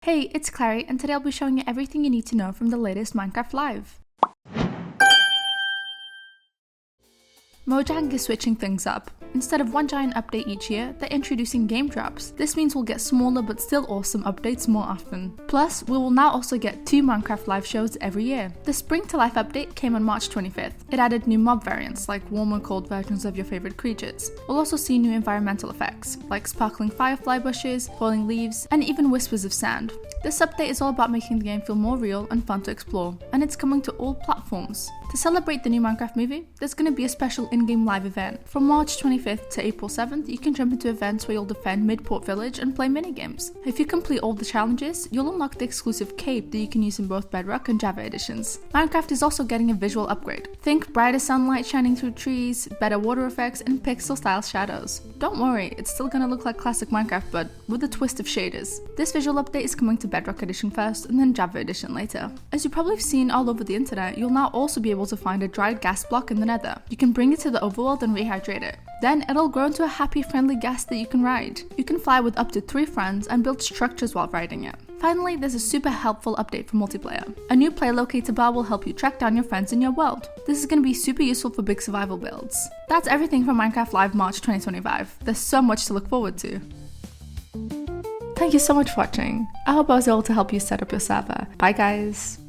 Hey, it's Clary, and today I'll be showing you everything you need to know from the latest Minecraft Live. Mojang is switching things up. Instead of one giant update each year, they're introducing game drops. This means we'll get smaller but still awesome updates more often. Plus, we will now also get 2 Minecraft Live shows every year. The Spring to Life update came on March 25th. It added new mob variants, like warm and cold versions of your favorite creatures. We'll also see new environmental effects, like sparkling firefly bushes, falling leaves, and even whispers of sand. This update is all about making the game feel more real and fun to explore, and it's coming to all platforms. To celebrate the new Minecraft movie, there's going to be a special in-game live event. From March 25th to April 7th, you can jump into events where you'll defend Midport Village and play minigames. If you complete all the challenges, you'll unlock the exclusive cape that you can use in both Bedrock and Java editions. Minecraft is also getting a visual upgrade. Think brighter sunlight shining through trees, better water effects, and pixel-style shadows. Don't worry, it's still going to look like classic Minecraft, but with a twist of shaders. This visual update is coming to Bedrock edition first, and then Java edition later. As you probably have seen all over the internet, you'll now also be able to find a dried gas block in the nether. You can bring it to the overworld and rehydrate it. Then it'll grow into a happy, friendly gas that you can ride. You can fly with up to 3 friends and build structures while riding it. Finally, there's a super helpful update for multiplayer. A new play locator bar will help you track down your friends in your world. This is going to be super useful for big survival builds. That's everything from Minecraft Live March 2025. There's so much to look forward to. Thank you so much for watching. I hope I was able to help you set up your server. Bye guys!